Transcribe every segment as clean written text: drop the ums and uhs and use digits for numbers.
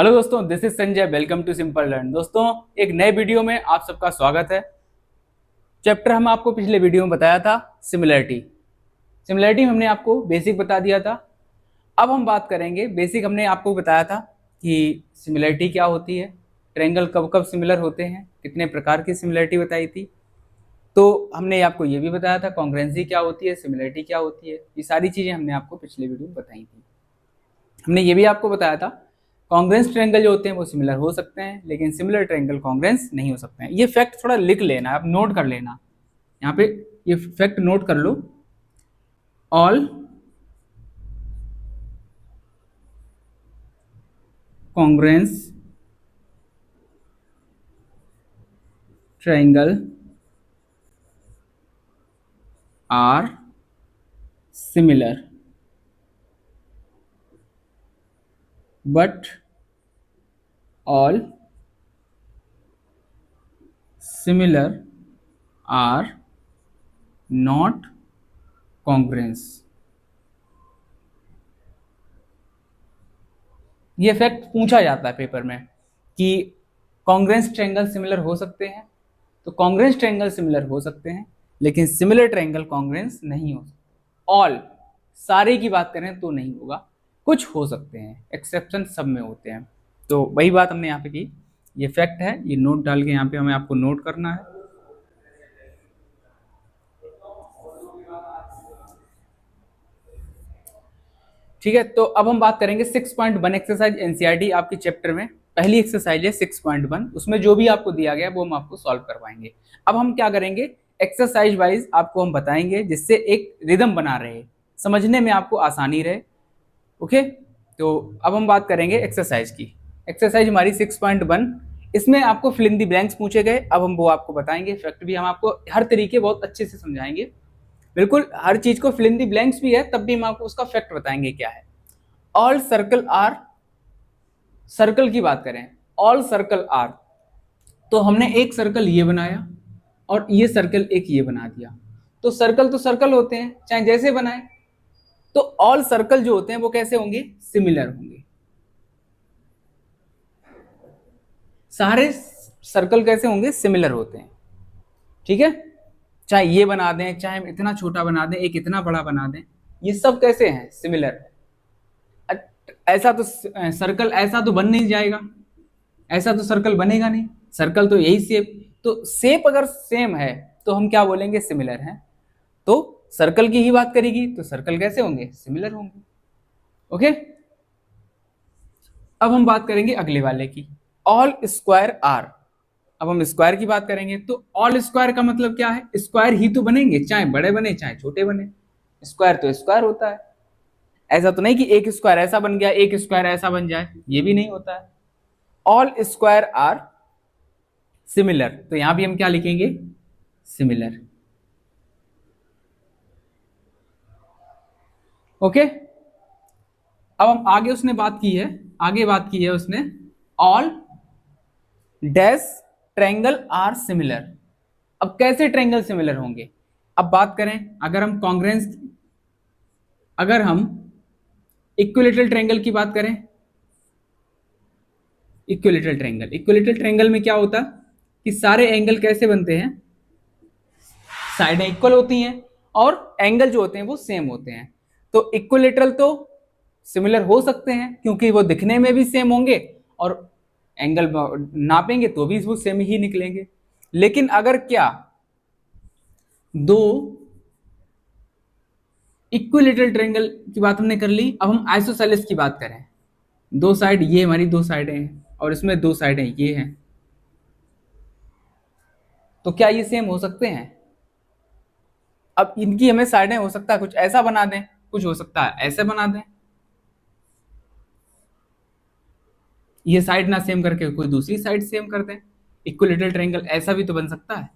Hello दोस्तों, this is Sanjay. Welcome to simple learn. दोस्तों, एक नए वीडियो में आप सबका स्वागत है। चैप्टर हम आपको पिछले वीडियो में बताया था सिमिलरिटी। सिमिलरिटी हमने आपको बेसिक बता दिया था। अब हम बात करेंगे बेसिक। हमने आपको बताया था कि सिमिलरिटी क्या होती है, ट्रायंगल कब कब सिमिलर होते हैं, कितने प्रकार की सिमिलरिटी बताई थी। तो हमने आपको ये भी बताया था कॉन्ग्रुएंसी क्या होती है, सिमिलरिटी क्या होती है। ये सारी चीज़ें हमने आपको पिछले वीडियो में बताई थी। हमने ये भी आपको बताया था कॉन्ग्रुएंस ट्रायंगल जो होते हैं वो सिमिलर हो सकते हैं, लेकिन सिमिलर ट्रायंगल कॉन्ग्रुएंस नहीं हो सकते हैं। ये फैक्ट थोड़ा लिख लेना, आप नोट कर लेना, यहाँ पे ये फैक्ट नोट कर लो। All congruence triangle are similar but all similar are not congruence। ये फैक्ट पूछा जाता है पेपर में कि कॉन्ग्रुएंस ट्रायंगल सिमिलर हो सकते हैं, तो कॉन्ग्रुएंस ट्रायंगल सिमिलर हो सकते हैं लेकिन सिमिलर ट्रायंगल कॉन्ग्रुएंस नहीं हो सकते। ऑल सारे की बात करें तो नहीं होगा, कुछ हो सकते हैं, एक्सेप्शन सब में होते हैं। तो वही बात हमने यहाँ पे की। ये फैक्ट है, ये नोट डाल के यहाँ पे हमें आपको नोट करना है। ठीक है, तो अब हम बात करेंगे 6.1 एक्सरसाइज एनसीईआरटी आपके चैप्टर में पहली एक्सरसाइज है 6.1। उसमें जो भी आपको दिया गया वो हम आपको सॉल्व करवाएंगे। अब हम क्या करेंगे, एक्सरसाइज वाइज आपको हम बताएंगे जिससे एक रिदम बना रहे, समझने में आपको आसानी रहे। ओके, तो अब हम बात करेंगे एक्सरसाइज की। एक्सरसाइज हमारी 6.1, इसमें आपको फिल इन द ब्लैंक्स पूछे गए। अब हम वो आपको बताएंगे, फैक्ट भी हम आपको हर तरीके बहुत अच्छे से समझाएंगे। बिल्कुल हर चीज को फिल इन द ब्लैंक्स भी है, तब भी हम आपको उसका फैक्ट बताएंगे क्या है। ऑल सर्कल आर, सर्कल की बात करें, ऑल सर्कल आर, तो हमने एक सर्कल ये बनाया और ये सर्कल एक ये बना दिया। तो सर्कल होते हैं चाहे जैसे बनाए, तो ऑल सर्कल जो होते हैं वो कैसे होंगे, सिमिलर होंगे। सारे सर्कल कैसे होंगे, सिमिलर होते हैं। ठीक है, चाहे ये बना दें, चाहे हम इतना छोटा बना दें, एक इतना बड़ा बना दें, ये सब कैसे हैं, सिमिलर। ऐसा तो सर्कल ऐसा तो बन नहीं जाएगा, ऐसा तो सर्कल बनेगा नहीं, सर्कल तो यही शेप। तो शेप अगर सेम है तो हम क्या बोलेंगे, सिमिलर है। तो सर्कल की ही बात करेगी तो सर्कल कैसे होंगे, सिमिलर होंगे। ओके, अब हम बात करेंगे अगले वाले की, ऑल स्क्वायर आर। अब हम स्क्वायर की बात करेंगे तो ऑल स्क्वायर का मतलब क्या है, स्क्वायर ही तो बनेंगे, चाहे बड़े बने चाहे छोटे बने। स्क्वायर तो स्क्वायर होता है, ऐसा तो नहीं कि एक स्क्वायर ऐसा बन गया एक स्क्वायर ऐसा बन जाए, ये भी नहीं होता है। ऑल स्क्वायर आर सिमिलर, तो यहां भी हम क्या लिखेंगे, सिमिलर। ओके, अब हम आगे उसने बात की है, आगे बात की है उसने, all dash triangle are similar. अब कैसे ट्रायंगल सिमिलर होंगे, अब बात करें, अगर हम कॉन्ग्रुएंस, अगर हम इक्विलेटरल ट्रायंगल की बात करें, इक्विलेटरल ट्रायंगल में क्या होता कि सारे एंगल कैसे बनते हैं, साइडें इक्वल होती हैं और एंगल जो होते हैं वो सेम होते हैं। तो इक्विलेटरल तो सिमिलर हो सकते हैं क्योंकि वो दिखने में भी सेम होंगे और एंगल नापेंगे तो भी वो सेम ही निकलेंगे। लेकिन अगर क्या दो इक्विलेटरल ट्रायंगल की बात हमने कर ली, अब हम आइसोसेलेस की बात करें, दो साइड ये हमारी दो साइडें हैं और इसमें दो साइडें ये हैं, तो क्या ये सेम हो सकते हैं। अब इनकी हमें साइडें हो सकता है कुछ ऐसा बना दें, कुछ हो सकता है ऐसे बना दें, ये साइड ना सेम करके कोई दूसरी साइड सेम कर दें। इक्विलेटरल ट्रायंगल ऐसा भी तो बन सकता है,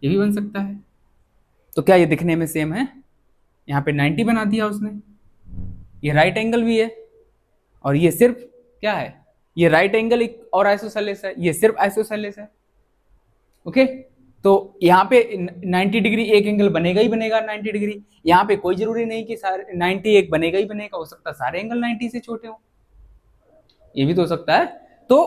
ये भी बन सकता है। तो क्या ये दिखने में सेम है, यहाँ पे 90 बना दिया उसने, ये राइट एंगल भी है और ये सिर्फ क्या है, ये राइट एंगल और आइसोसेलेस है, ये सिर्फ आइसोसेलेस है। ओके, तो यहाँ पे 90 डिग्री एक एंगल बनेगा ही बनेगा 90 डिग्री, यहाँ पे कोई जरूरी नहीं कि सारे 90 एक बनेगा ही बनेगा, हो सकता है सारे एंगल 90 से छोटे हो। ये भी तो हो सकता है। तो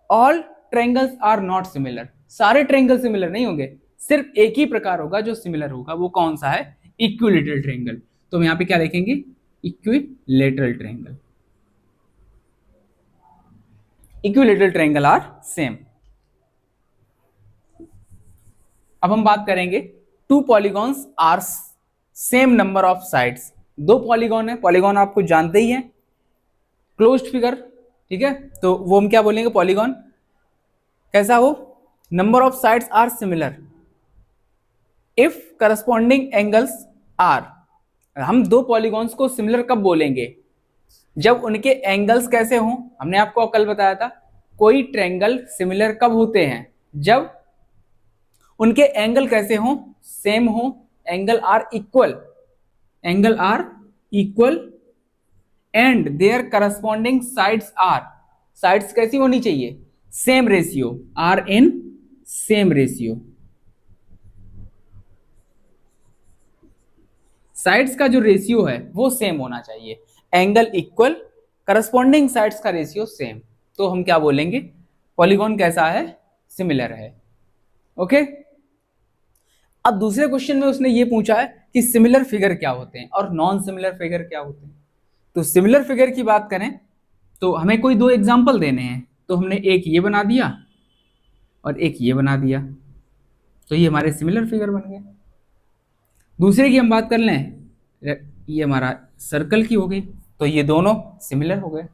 all triangles are not similar, सारे ट्रायंगल सिमिलर नहीं होंगे, सिर्फ एक ही प्रकार होगा जो सिमिलर होगा, वो कौन सा है? Equilateral triangle. तो हम यहाँ पे क्या लिखेंगे? Equilateral triangle. Equilateral triangle are same. अब हम बात करेंगे two polygons are same number of sides. दो पॉलीगॉन है, पॉलीगॉन आपको जानते ही हैं, क्लोज्ड फिगर, ठीक है। तो वो हम क्या बोलेंगे? पॉलीगॉन कैसा हो? Number of sides are similar if corresponding angles are. हम दो पॉलीगॉन्स को सिमिलर कब बोलेंगे? जब उनके एंगल्स कैसे हों। हमने आपको कल बताया था कोई ट्रायंगल सिमिलर कब होते हैं? जब उनके एंगल कैसे हों? सेम हो, angle are equal, angle are equal and their corresponding sides are, sides कैसी होनी चाहिए? Same ratio, are in same ratio. Sides का जो रेशियो है वो सेम होना चाहिए, एंगल इक्वल, करस्पॉन्डिंग साइड्स का रेशियो सेम। तो हम क्या बोलेंगे? पॉलीगॉन कैसा है? सिमिलर है। ओके। अब दूसरे क्वेश्चन में उसने ये पूछा है कि सिमिलर फिगर क्या होते हैं और नॉन सिमिलर फिगर क्या होते हैं। तो सिमिलर फिगर की बात करें तो हमें कोई दो एग्जांपल देने हैं। तो हमने एक ये बना दिया और एक ये बना दिया, तो ये हमारे सिमिलर फिगर बन गए। दूसरे की हम बात कर लें, ये हमारा सर्कल की हो गई, तो ये दोनों सिमिलर हो गए।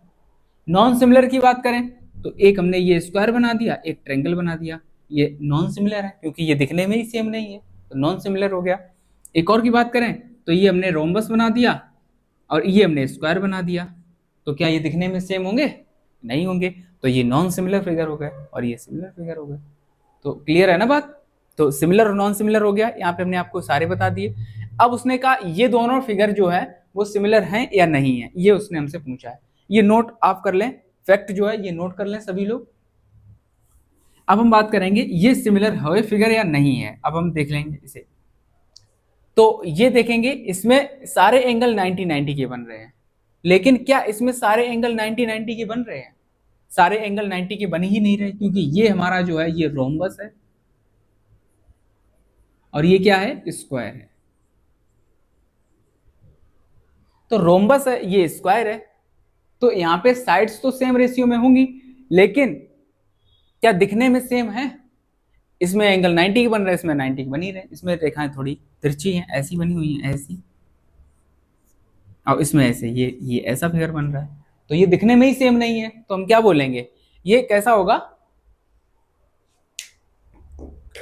नॉन सिमिलर की बात करें तो एक हमने ये स्क्वायर बना दिया, एक ट्रायंगल बना दिया, ये नॉन सिमिलर है क्योंकि ये दिखने में ही सेम नहीं है, तो नॉन सिमिलर हो गया। एक और की बात करें तो ये हमने रोम्बस बना दिया और ये हमने स्क्वायर बना दिया, तो क्या ये दिखने में सेम होंगे? नहीं होंगे, तो ये नॉन सिमिलर फिगर हो गए और ये सिमिलर फिगर हो गए। तो क्लियर है ना बात? तो सिमिलर और नॉन सिमिलर हो गया, यहाँ पे हमने आपको सारे बता दिए। अब उसने कहा ये दोनों फिगर जो है वो सिमिलर हैं या नहीं है, ये उसने हमसे पूछा है। ये नोट आप कर लें, फैक्ट जो है ये नोट कर लें सभी लोग। अब हम बात करेंगे ये सिमिलर है फिगर या नहीं है। अब हम देख लेंगे इसे, तो ये देखेंगे इसमें सारे एंगल 90-90 के बन रहे हैं, लेकिन क्या इसमें सारे एंगल 90-90 के बन रहे हैं? सारे एंगल 90 के बन ही नहीं रहे, क्योंकि ये हमारा जो है ये रोम्बस है और ये क्या है? स्क्वायर है। तो रोम्बस है, ये स्क्वायर है, तो यहां पे साइड्स तो सेम रेशियो में होंगी, लेकिन क्या दिखने में सेम है? इसमें एंगल 90 के बन रहे हैं, इसमें 90 के बन ही रहे, इसमें रेखाएं थोड़ी तिरछी हैं, ऐसी बनी हुई हैं, ऐसी, और इसमें ऐसे, ये ऐसा फिगर बन रहा है, तो ये दिखने में ही सेम नहीं है। तो हम क्या बोलेंगे? ये कैसा होगा?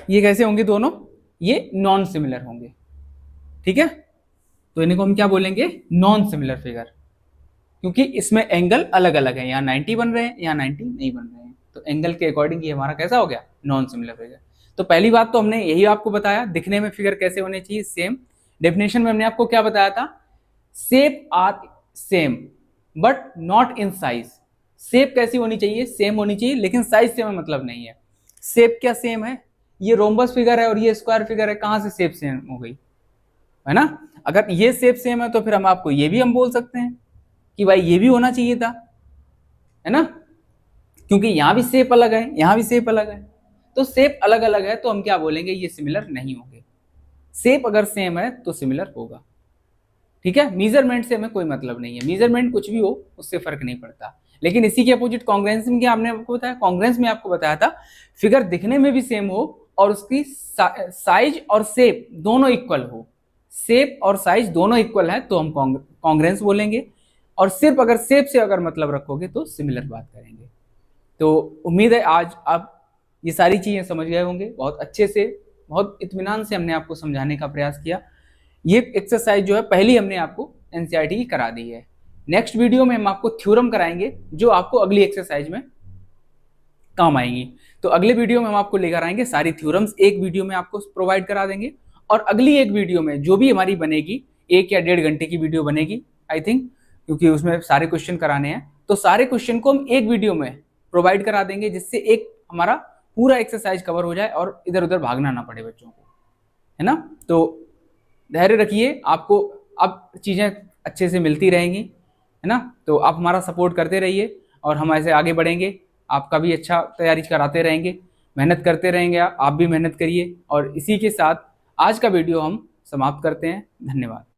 ये कैसे होंगे दोनों? ये नॉन सिमिलर होंगे, ठीक है। तो इन्हें को हम क्या बोलेंगे? नॉन सिमिलर फिगर, क्योंकि इसमें एंगल अलग अलग है, यहाँ 90 बन रहे हैं, यहाँ 90 नहीं बन रहे हैं, तो एंगल के अकॉर्डिंग ये हमारा कैसा हो गया? Non similar figure. तो पहली बात तो हमने यही आपको बताया, दिखने में फिगर कैसे होने चाहिए? सेम। डेफिनेशन में हमने आपको क्या बताया था? Shape are same but not in size. Shape कैसी होनी चाहिए? सेम होनी चाहिए, लेकिन साइज से हमें मतलब नहीं है। शेप क्या सेम है? ये रोम्बस फिगर है और ये स्क्वायर फिगर है, कहां से शेप सेम हो गई? है ना। अगर ये शेप सेम है तो फिर हम आपको ये भी हम बोल सकते हैं कि भाई ये भी होना चाहिए था, है ना, क्योंकि यहां भी शेप अलग है, यहां भी शेप अलग है, तो शेप अलग अलग है, तो हम क्या बोलेंगे? ये सिमिलर नहीं होंगे। शेप अगर सेम है तो सिमिलर होगा, ठीक है। मेजरमेंट से हमें कोई मतलब नहीं है, मेजरमेंट कुछ भी हो उससे फर्क नहीं पड़ता। लेकिन इसी के अपोजिट कांग्रेंस में क्या हमने आपको बताया? कांग्रेंस में आपको बताया था फिगर दिखने में भी सेम हो और उसकी साइज और शेप दोनों इक्वल हो। शेप और साइज दोनों इक्वल है तो हम कांग्रेंस बोलेंगे, और सिर्फ अगर शेप से अगर मतलब रखोगे तो सिमिलर बात करेंगे। तो उम्मीद है आज आप ये सारी चीजें समझ गए होंगे, बहुत अच्छे से, बहुत इत्मीनान से हमने आपको समझाने का प्रयास किया। ये एक्सरसाइज जो है पहली हमने आपको एनसीईआरटी की करा दी है। नेक्स्ट वीडियो में हम आपको थ्योरम कराएंगे जो आपको अगली एक्सरसाइज में काम आएंगी। तो अगले वीडियो में हम आपको लेकर आएंगे सारी थ्योरम्स, एक वीडियो में आपको प्रोवाइड करा देंगे, और अगली एक वीडियो में जो भी हमारी बनेगी 1 या 1.5 घंटे की वीडियो बनेगी आई थिंक, क्योंकि उसमें सारे क्वेश्चन कराने हैं, तो सारे क्वेश्चन को हम एक वीडियो में प्रोवाइड करा देंगे, जिससे एक हमारा पूरा एक्सरसाइज कवर हो जाए और इधर उधर भागना ना पड़े बच्चों को, है ना। तो धैर्य रखिए, आपको अब चीजें अच्छे से मिलती रहेंगी, है ना। तो आप हमारा सपोर्ट करते रहिए और हम ऐसे आगे बढ़ेंगे, आपका भी अच्छा तैयारी कराते रहेंगे, मेहनत करते रहेंगे, आप भी मेहनत करिए। और इसी के साथ आज का वीडियो हम समाप्त करते हैं। धन्यवाद।